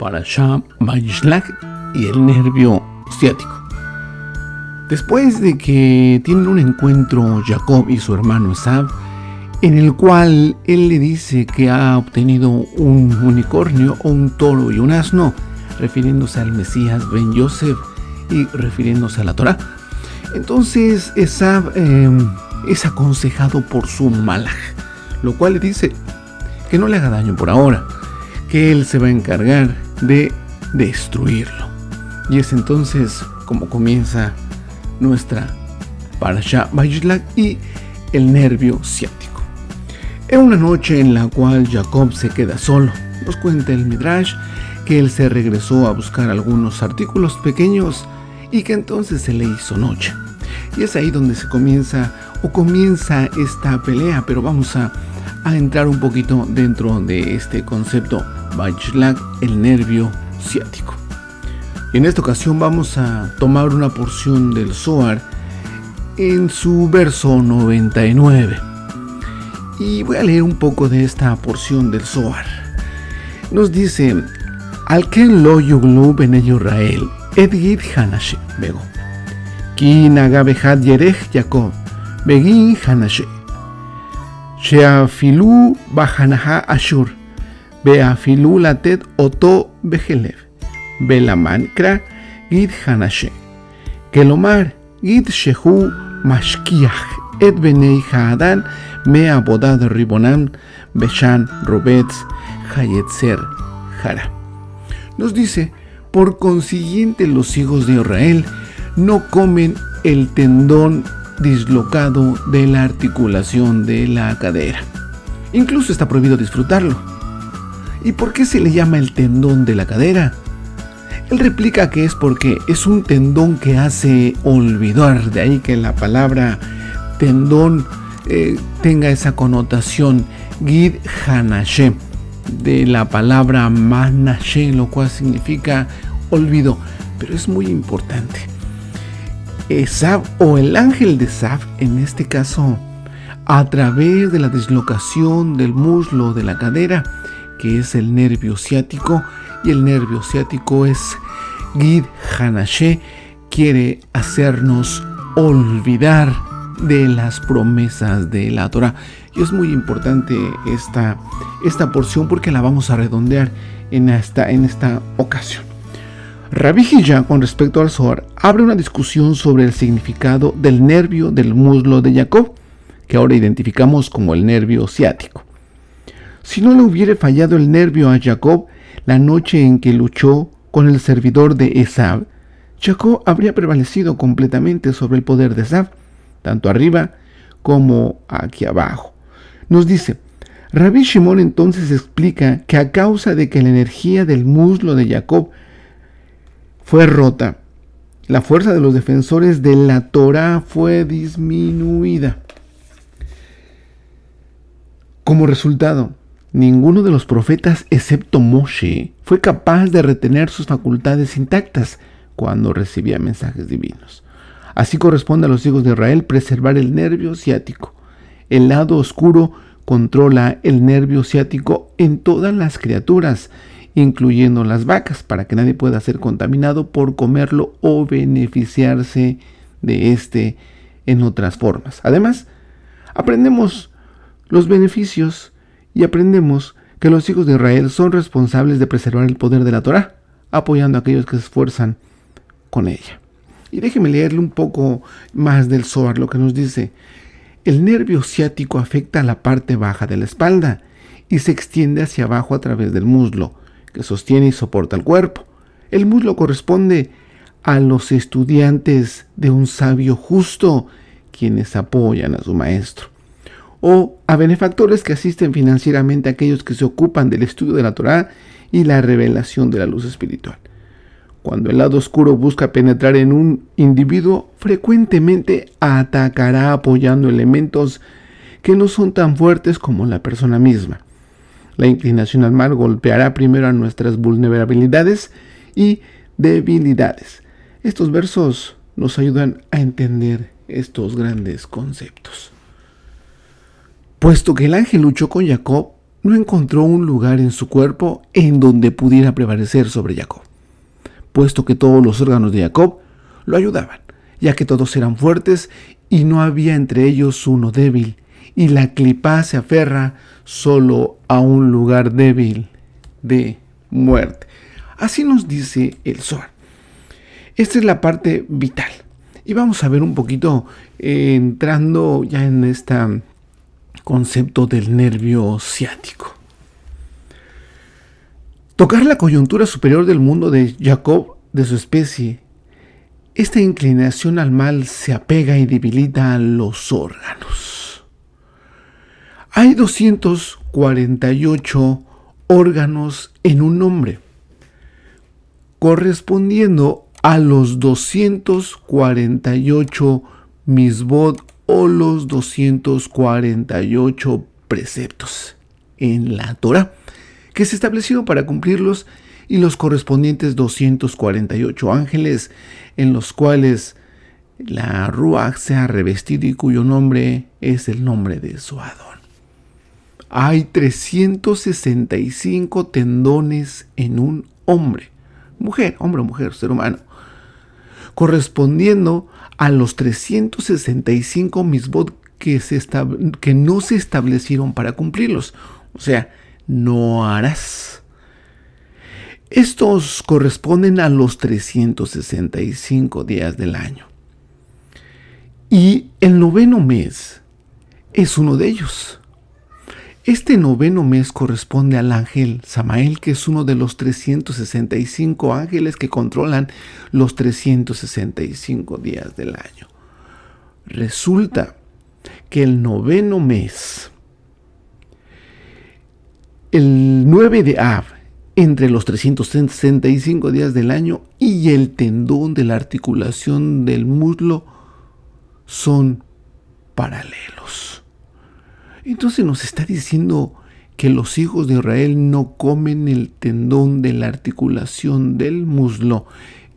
Parashá Vayishlach y el nervio ciático. Después de que tienen un encuentro Jacob y su hermano Esav, en el cual él le dice que ha obtenido un unicornio o un toro y un asno, refiriéndose al Mesías Ben Yosef y refiriéndose a la Torá. Entonces Esav es aconsejado por su malaj, lo cual le dice que no le haga daño por ahora, que él se va a encargar de destruirlo. Y es entonces como comienza nuestra Parashá Vayishlach y el nervio ciático. Era una noche en la cual Jacob se queda solo. Nos cuenta el Midrash que él se regresó a buscar algunos artículos pequeños y que entonces se le hizo noche. Y es ahí donde comienza esta pelea, pero vamos a entrar un poquito dentro de este concepto Vayishlach, el nervio ciático. Y en esta ocasión vamos a tomar una porción del Zohar en su verso 99. Y voy a leer un poco de esta porción del Zohar. Nos dice: Al ken lo yuglu bnei Israel et gid hanashe bego. Ki naga behad yerech Jacob begin hanashe. Sheafilu bahanaha ashur. Beafilu latet oto behelev. Belamankra gid hanashe. Kelomar gid shehu mashkiach et bnei haadan me abodad ribonam beshan robetz hayetzer jara. Nos dice: por consiguiente los hijos de Israel no comen el tendón dislocado de la articulación de la cadera. Incluso está prohibido disfrutarlo. ¿Y por qué se le llama el tendón de la cadera? Él replica que es porque es un tendón que hace olvidar, de ahí que la palabra tendón tenga esa connotación gid hanashe, de la palabra manashe, lo cual significa olvido. Pero es muy importante. Esav, o el ángel de Esav, en este caso, a través de la dislocación del muslo de la cadera, que es el nervio ciático, y el nervio ciático es gid hanashe, quiere hacernos olvidar de las promesas de la Torá. Y es muy importante esta porción porque la vamos a redondear en esta ocasión. Rabbi Hillá, con respecto al Zohar, abre una discusión sobre el significado del nervio del muslo de Jacob, que ahora identificamos como el nervio ciático. Si no le hubiera fallado el nervio a Jacob la noche en que luchó con el servidor de Esav, Jacob habría prevalecido completamente sobre el poder de Esav, tanto arriba como aquí abajo. Nos dice: Rabbi Shimon entonces explica que a causa de que la energía del muslo de Jacob fue rota, la fuerza de los defensores de la Torá fue disminuida. Como resultado, ninguno de los profetas excepto Moshe fue capaz de retener sus facultades intactas cuando recibía mensajes divinos. Así corresponde a los hijos de Israel preservar el nervio ciático. El lado oscuro controla el nervio ciático en todas las criaturas, incluyendo las vacas, para que nadie pueda ser contaminado por comerlo o beneficiarse de este en otras formas. Además, aprendemos los beneficios y aprendemos que los hijos de Israel son responsables de preservar el poder de la Torá, apoyando a aquellos que se esfuerzan con ella. Y déjeme leerle un poco más del Zohar, lo que nos dice: el nervio ciático afecta a la parte baja de la espalda y se extiende hacia abajo a través del muslo, que sostiene y soporta el cuerpo. El muslo corresponde a los estudiantes de un sabio justo, quienes apoyan a su maestro, o a benefactores que asisten financieramente a aquellos que se ocupan del estudio de la Torá y la revelación de la luz espiritual. Cuando el lado oscuro busca penetrar en un individuo, frecuentemente atacará apoyando elementos que no son tan fuertes como la persona misma. La inclinación al mal golpeará primero a nuestras vulnerabilidades y debilidades. Estos versos nos ayudan a entender estos grandes conceptos. Puesto que el ángel luchó con Jacob, no encontró un lugar en su cuerpo en donde pudiera prevalecer sobre Jacob, puesto que todos los órganos de Jacob lo ayudaban, ya que todos eran fuertes y no había entre ellos uno débil, y la clipa se aferra solo a un lugar débil de muerte. Así nos dice el Zohar. Esta es la parte vital. Y vamos a ver un poquito, entrando ya en este concepto del nervio ciático. Tocar la coyuntura superior del mundo de Jacob, de su especie, esta inclinación al mal se apega y debilita a los órganos. Hay 248 órganos en un hombre, correspondiendo a los 248 misbot o los 248 preceptos en la Torah, que se establecieron para cumplirlos, y los correspondientes 248 ángeles en los cuales la Ruach se ha revestido y cuyo nombre es el nombre de su Adón. Hay 365 tendones en un hombre, mujer, hombre o mujer, ser humano, correspondiendo a los 365 misbot que no se establecieron para cumplirlos. O sea, no harás. Estos corresponden a los 365 días del año. Y el noveno mes es uno de ellos. Este noveno mes corresponde al ángel Samael, que es uno de los 365 ángeles que controlan los 365 días del año. Resulta que el noveno mes, el 9 de Av, entre los 365 días del año, y el tendón de la articulación del muslo son paralelos. Entonces nos está diciendo que los hijos de Israel no comen el tendón de la articulación del muslo.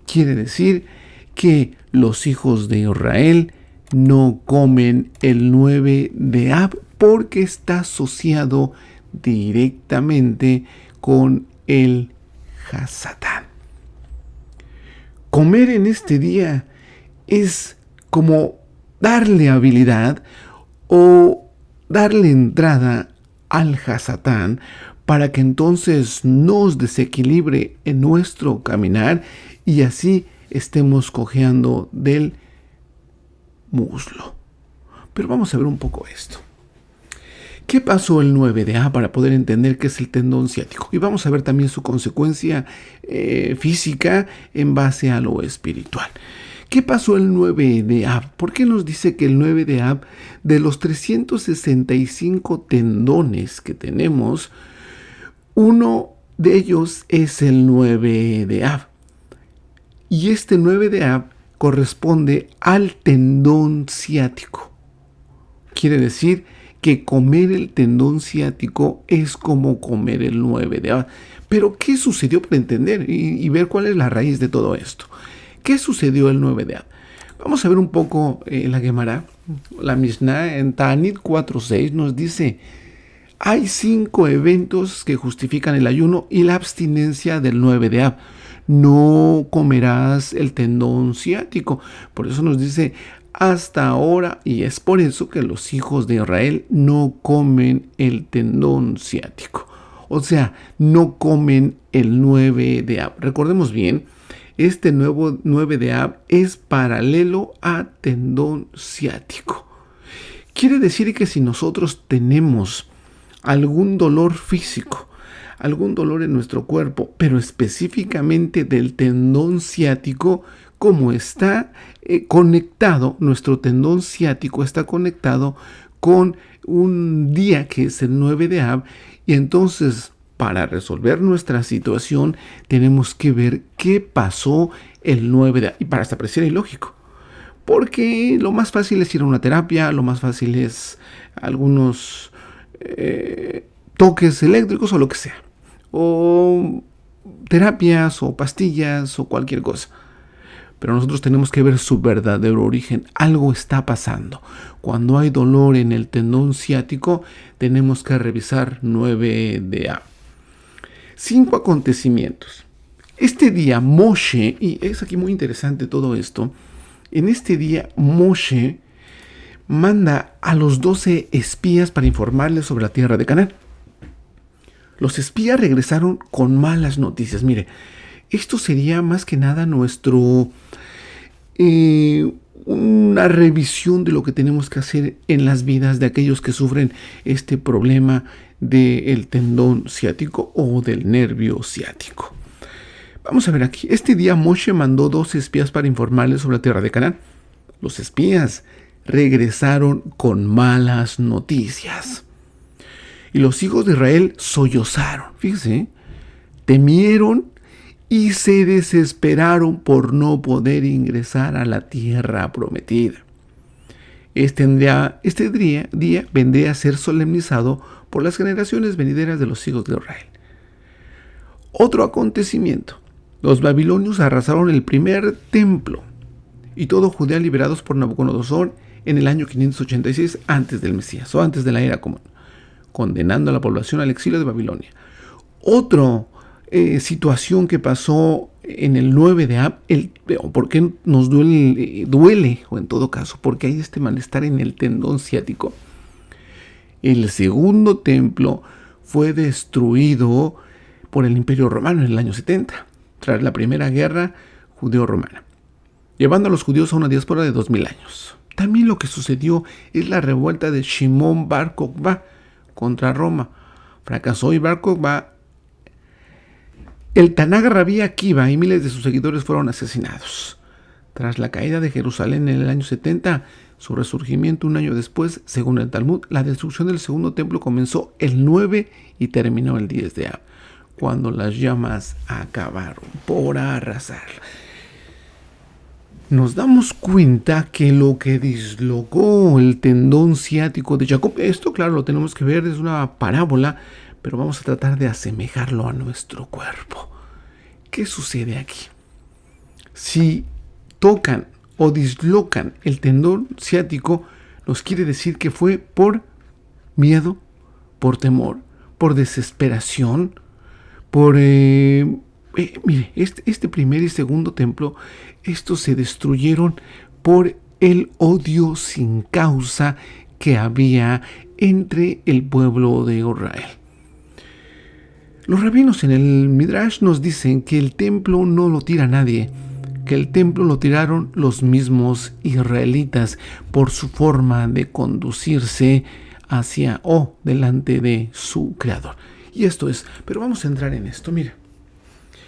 Quiere decir que los hijos de Israel no comen el 9 de Ab porque está asociado directamente con el Hasatán. Comer en este día es como darle habilidad o darle entrada al Hasatán para que entonces nos desequilibre en nuestro caminar y así estemos cojeando del muslo. Pero vamos a ver un poco esto. ¿Qué pasó el 9 de A para poder entender qué es el tendón ciático? Y vamos a ver también su consecuencia física en base a lo espiritual. ¿Qué pasó el 9 de Ab? ¿Por qué nos dice que el 9 de Ab, de los 365 tendones que tenemos, uno de ellos es el 9 de Ab? Y este 9 de Ab corresponde al tendón ciático. Quiere decir que comer el tendón ciático es como comer el 9 de Ab. Pero ¿qué sucedió para entender y ver cuál es la raíz de todo esto? ¿Qué sucedió el 9 de Ab? Vamos a ver un poco la Gemara. La Mishnah en Ta'anit 4.6 nos dice: hay 5 eventos que justifican el ayuno y la abstinencia del 9 de Ab. No comerás el tendón ciático. Por eso nos dice hasta ahora, y es por eso que los hijos de Israel no comen el tendón ciático. O sea, no comen el 9 de Ab. Recordemos bien, este nuevo 9 de Ab es paralelo a tendón ciático. Quiere decir que si nosotros tenemos algún dolor físico, algún dolor en nuestro cuerpo, pero específicamente del tendón ciático, como está conectado, nuestro tendón ciático está conectado con un día que es el 9 de Ab, y entonces para resolver nuestra situación tenemos que ver qué pasó el 9 de Ab. Y para esta pareciera ilógico, porque lo más fácil es ir a una terapia, lo más fácil es algunos toques eléctricos o lo que sea, o terapias o pastillas o cualquier cosa. pero nosotros tenemos que ver su verdadero origen. Algo está pasando. Cuando hay dolor en el tendón ciático, tenemos que revisar 9 de A. 5 acontecimientos. Este día Moshe, y es aquí muy interesante todo esto, en este día Moshe manda a los 12 espías para informarles sobre la tierra de Canaán. Los espías regresaron con malas noticias. Mire, esto sería más que nada una revisión de lo que tenemos que hacer en las vidas de aquellos que sufren este problema del tendón ciático o del nervio ciático. Vamos a ver aquí. Este día Moshe mandó 2 espías para informarles sobre la tierra de Canaán. Los espías regresaron con malas noticias. Y los hijos de Israel sollozaron. Fíjense, temieron y se desesperaron por no poder ingresar a la tierra prometida. Este día vendría a ser solemnizado por las generaciones venideras de los hijos de Israel. Otro acontecimiento. Los babilonios arrasaron el primer templo y todo Judea liberados por Nabucodonosor en el año 586 antes del Mesías o antes de la era común, condenando a la población al exilio de Babilonia. Otra situación que pasó en el 9 de Ab, ¿por qué nos duele? O en todo caso, porque hay este malestar en el tendón ciático. El segundo templo fue destruido por el Imperio Romano en el año 70, tras la primera guerra judeo-romana, llevando a los judíos a una diáspora de 2000 años. También lo que sucedió es la revuelta de Shimón Bar Kokhba contra Roma. Fracasó y Bar Kokhba, el Tanaj Rabí Akiva y miles de sus seguidores fueron asesinados. Tras la caída de Jerusalén en el año 70, su resurgimiento un año después, según el Talmud, la destrucción del segundo templo comenzó el 9 y terminó el 10 de Ab, cuando las llamas acabaron por arrasar. Nos damos cuenta que lo que dislocó el tendón ciático de Jacob, esto claro lo tenemos que ver, es una parábola, pero vamos a tratar de asemejarlo a nuestro cuerpo. ¿Qué sucede aquí? Si tocan o dislocan el tendón ciático, nos quiere decir que fue por miedo, por temor, por desesperación, mire, este primer y segundo templo, estos se destruyeron por el odio sin causa que había entre el pueblo de Israel. Los rabinos en el Midrash nos dicen que el templo no lo tira nadie, que el templo lo tiraron los mismos israelitas por su forma de conducirse hacia o delante de su creador. Y esto es, pero vamos a entrar en esto, mira,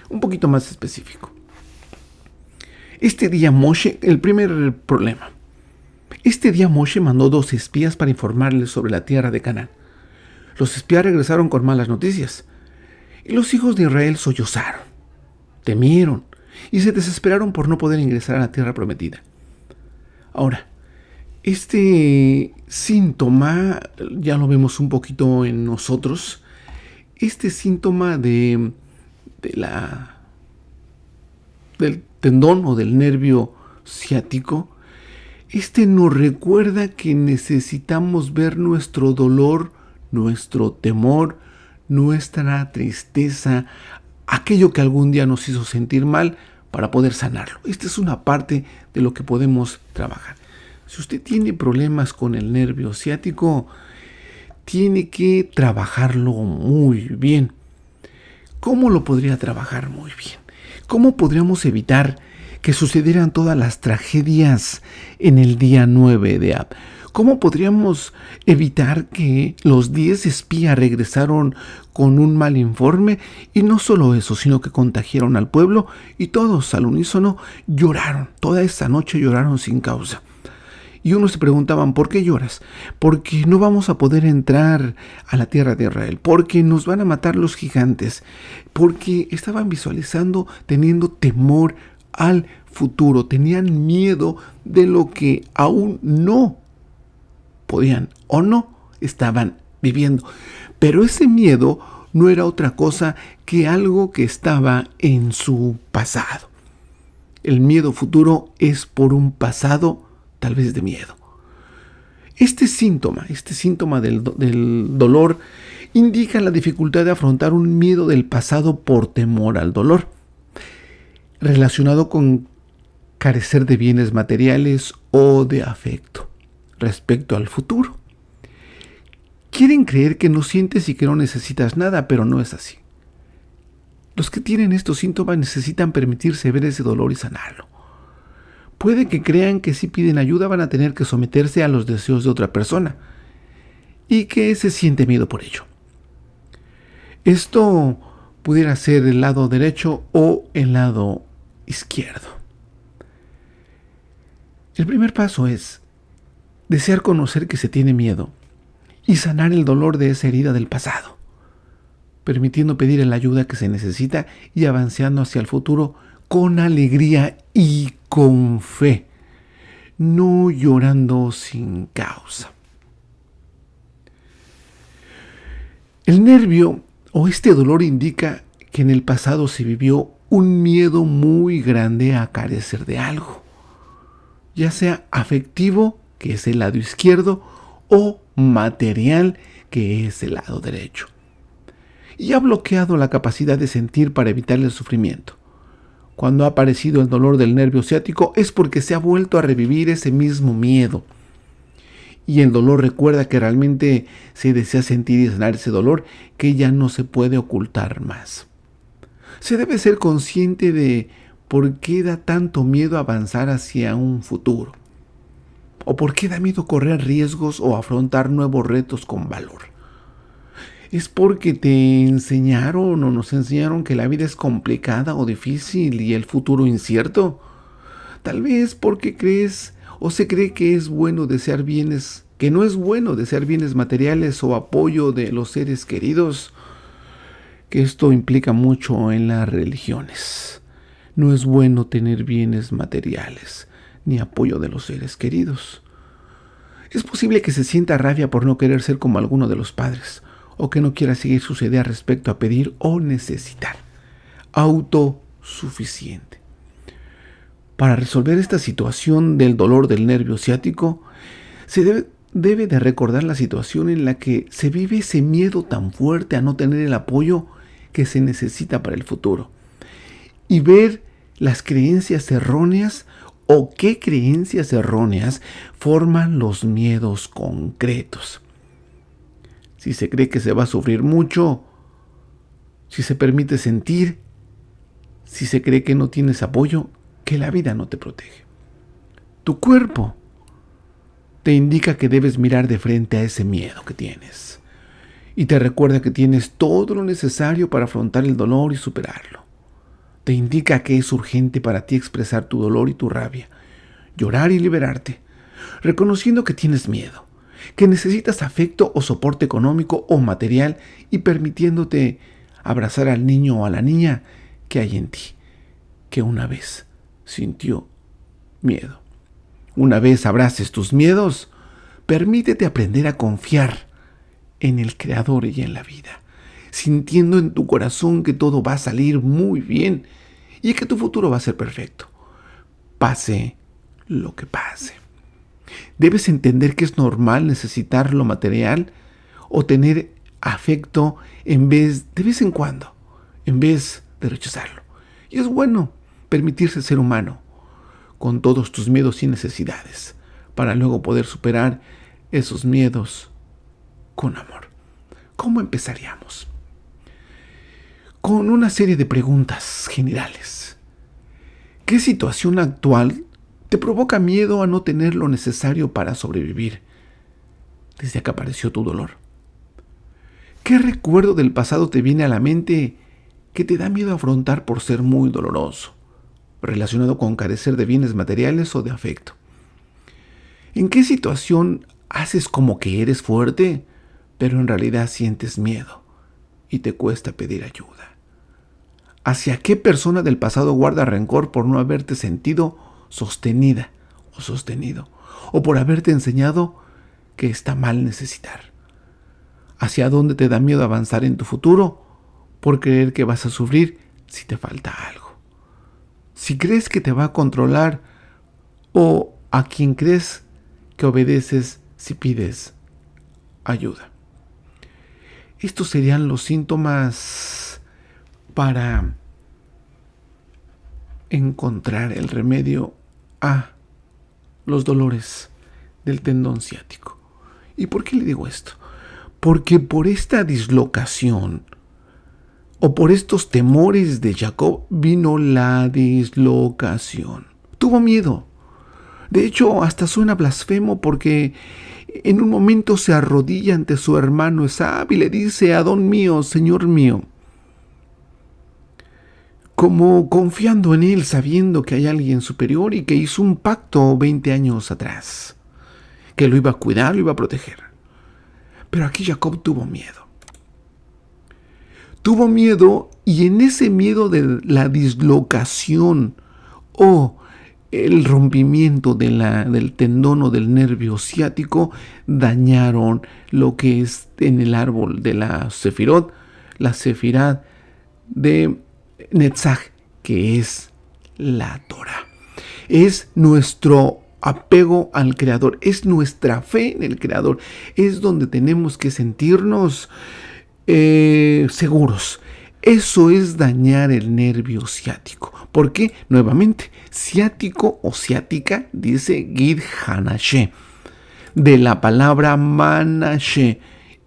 un poquito más específico. Este día Moshe, el primer problema. Este día Moshe mandó 2 espías para informarles sobre la tierra de Canaán. Los espías regresaron con malas noticias. Y los hijos de Israel sollozaron, temieron y se desesperaron por no poder ingresar a la tierra prometida. Ahora, este síntoma, ya lo vemos un poquito en nosotros, este síntoma del tendón o del nervio ciático, nos recuerda que necesitamos ver nuestro dolor, nuestro temor, nuestra tristeza, aquello que algún día nos hizo sentir mal, para poder sanarlo. Esta es una parte de lo que podemos trabajar. Si usted tiene problemas con el nervio ciático, tiene que trabajarlo muy bien. ¿Cómo lo podría trabajar muy bien? ¿Cómo podríamos evitar que sucedieran todas las tragedias en el día 9 de Ab? ¿Cómo podríamos evitar que los 10 espías regresaron con un mal informe? Y no solo eso, sino que contagiaron al pueblo y todos al unísono lloraron. Toda esa noche lloraron sin causa. Y unos se preguntaban, ¿por qué lloras? Porque no vamos a poder entrar a la tierra de Israel, porque nos van a matar los gigantes, porque estaban visualizando, teniendo temor al futuro, tenían miedo de lo que aún no podían o no estaban viviendo. Pero ese miedo no era otra cosa que algo que estaba en su pasado. el miedo futuro es por un pasado tal vez de miedo. Este síntoma del dolor indica la dificultad de afrontar un miedo del pasado por temor al dolor, relacionado con carecer de bienes materiales o de afecto respecto al futuro. Quieren creer que no sientes y que no necesitas nada, pero no es así. Los que tienen estos síntomas necesitan permitirse ver ese dolor y sanarlo. Puede que crean que si piden ayuda van a tener que someterse a los deseos de otra persona y que se siente miedo por ello. Esto pudiera ser el lado derecho o el lado izquierdo. El primer paso es desear conocer que se tiene miedo y sanar el dolor de esa herida del pasado, permitiendo pedir la ayuda que se necesita y avanzando hacia el futuro con alegría y con fe, no llorando sin causa. El nervio o este dolor indica que en el pasado se vivió un miedo muy grande a carecer de algo, ya sea afectivo, que es el lado izquierdo, o material, que es el lado derecho, y ha bloqueado la capacidad de sentir para evitar el sufrimiento. Cuando ha aparecido el dolor del nervio ciático es porque se ha vuelto a revivir ese mismo miedo. Y el dolor recuerda que realmente se desea sentir y sanar ese dolor que ya no se puede ocultar más. Se debe ser consciente de por qué da tanto miedo avanzar hacia un futuro. O por qué da miedo correr riesgos o afrontar nuevos retos con valor. ¿Es porque te enseñaron o nos enseñaron que la vida es complicada o difícil y el futuro incierto? Tal vez porque crees o se cree que es bueno desear bienes, que no es bueno desear bienes materiales o apoyo de los seres queridos, que esto implica mucho en las religiones. No es bueno tener bienes materiales ni apoyo de los seres queridos. Es posible que se sienta rabia por no querer ser como alguno de los padres, o que no quiera seguir sus ideas respecto a pedir o necesitar. Autosuficiente. Para resolver esta situación del dolor del nervio ciático, se debe de recordar la situación en la que se vive ese miedo tan fuerte a no tener el apoyo que se necesita para el futuro. Y ver las creencias erróneas o qué creencias erróneas forman los miedos concretos. Si se cree que se va a sufrir mucho, si se permite sentir, si se cree que no tienes apoyo, que la vida no te protege. Tu cuerpo te indica que debes mirar de frente a ese miedo que tienes y te recuerda que tienes todo lo necesario para afrontar el dolor y superarlo. Te indica que es urgente para ti expresar tu dolor y tu rabia, llorar y liberarte, reconociendo que tienes miedo, que necesitas afecto o soporte económico o material y permitiéndote abrazar al niño o a la niña que hay en ti, que una vez sintió miedo. Una vez abraces tus miedos, permítete aprender a confiar en el Creador y en la vida, sintiendo en tu corazón que todo va a salir muy bien y que tu futuro va a ser perfecto, pase lo que pase. Debes entender que es normal necesitar lo material o tener afecto de vez en cuando, en vez de rechazarlo. Y es bueno permitirse ser humano, con todos tus miedos y necesidades, para luego poder superar esos miedos con amor. ¿Cómo empezaríamos? Con una serie de preguntas generales. ¿Qué situación actual te provoca miedo a no tener lo necesario para sobrevivir desde que apareció tu dolor? ¿Qué recuerdo del pasado te viene a la mente que te da miedo afrontar por ser muy doloroso, relacionado con carecer de bienes materiales o de afecto? ¿En qué situación haces como que eres fuerte, pero en realidad sientes miedo y te cuesta pedir ayuda? ¿Hacia qué persona del pasado guarda rencor por no haberte sentido sostenida o sostenido, o por haberte enseñado que está mal necesitar? ¿Hacia dónde te da miedo avanzar en tu futuro por creer que vas a sufrir si te falta algo? si crees que te va a controlar o a quien crees que obedeces si pides ayuda. Estos serían los síntomas para encontrar el remedio a los dolores del tendón ciático. ¿Y por qué le digo esto? Porque por esta dislocación o por estos temores de Jacob vino la dislocación. Tuvo miedo. De hecho, hasta suena blasfemo porque en un momento se arrodilla ante su hermano Esab y le dice: Adón mío, señor mío. Como confiando en él, sabiendo que hay alguien superior y que hizo un pacto 20 años atrás, que lo iba a cuidar, lo iba a proteger. Pero aquí Jacob tuvo miedo. Tuvo miedo, y en ese miedo de la dislocación o el rompimiento del tendón o del nervio ciático, dañaron lo que es en el árbol de la sefirot, la sefirá de Netzach, que es la Torah. Es nuestro apego al Creador, es nuestra fe en el Creador, es donde tenemos que sentirnos seguros. Eso es dañar el nervio ciático. ¿Por qué? Nuevamente, ciático o ciática dice Gid Hanashe, de la palabra Manashe,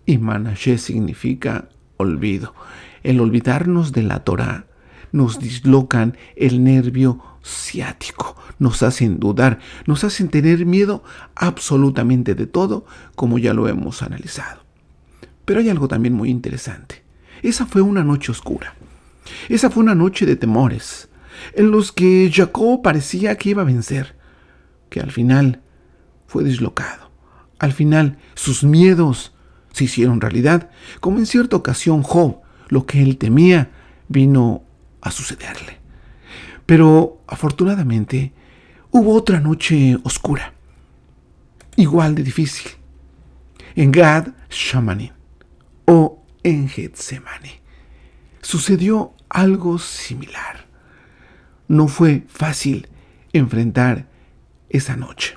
y Manashe significa olvido. El olvidarnos de la Torah nos dislocan el nervio ciático, nos hacen dudar, nos hacen tener miedo absolutamente de todo, como ya lo hemos analizado. Pero hay algo también muy interesante. Esa fue una noche oscura. Esa fue una noche de temores, en los que Jacob parecía que iba a vencer, que al final fue dislocado. Al final sus miedos se hicieron realidad, como en cierta ocasión Job, lo que él temía vino a sucederle. Pero afortunadamente hubo otra noche oscura, igual de difícil, en Gad Shamanim o en Getsemani. Sucedió algo similar. No fue fácil enfrentar esa noche.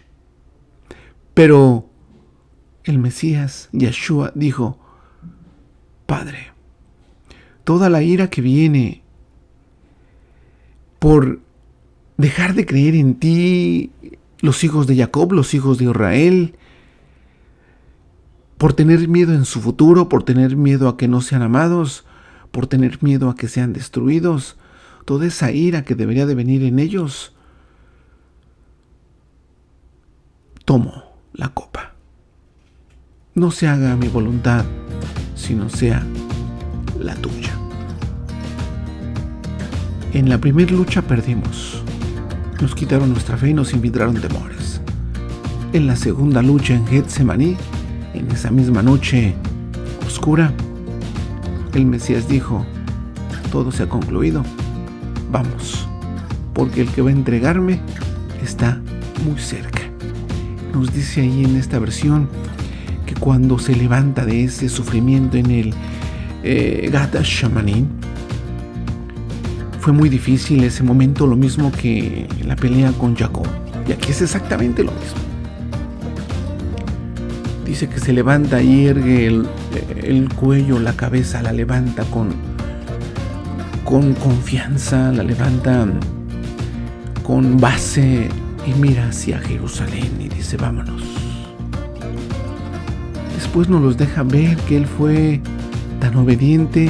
Pero el Mesías, Yeshua, dijo: Padre, toda la ira que viene por dejar de creer en ti, los hijos de Jacob, los hijos de Israel, por tener miedo en su futuro, por tener miedo a que no sean amados, por tener miedo a que sean destruidos, toda esa ira que debería de venir en ellos, tomo la copa. No se haga mi voluntad, sino sea la tuya. En la primera lucha perdimos. Nos quitaron nuestra fe y nos infiltraron temores. En la segunda lucha en Getsemaní, en esa misma noche oscura, el Mesías dijo: todo se ha concluido. Vamos, porque el que va a entregarme está muy cerca. Nos dice ahí en esta versión que cuando se levanta de ese sufrimiento en el Gad Shamanim, fue muy difícil ese momento, lo mismo que la pelea con Jacob. Y aquí es exactamente lo mismo. Dice que se levanta y ergue el cuello, la cabeza, la levanta con confianza, la levanta con base y mira hacia Jerusalén y dice: vámonos. Después nos los deja ver que él fue tan obediente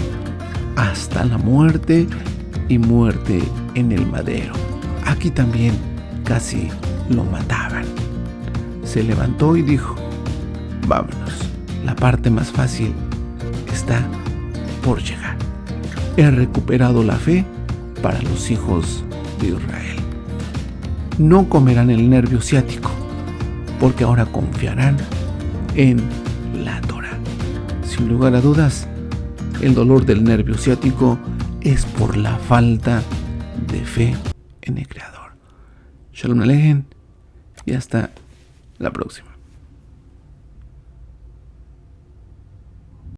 hasta la muerte, y muerte en el madero. Aquí también casi lo mataban. Se levantó y dijo: vámonos, la parte más fácil está por llegar. He recuperado la fe para los hijos de Israel. No comerán el nervio ciático, porque ahora confiarán en la Torah. Sin lugar a dudas, el dolor del nervio ciático es por la falta de fe en el Creador. Shalom Aleichem y hasta la próxima.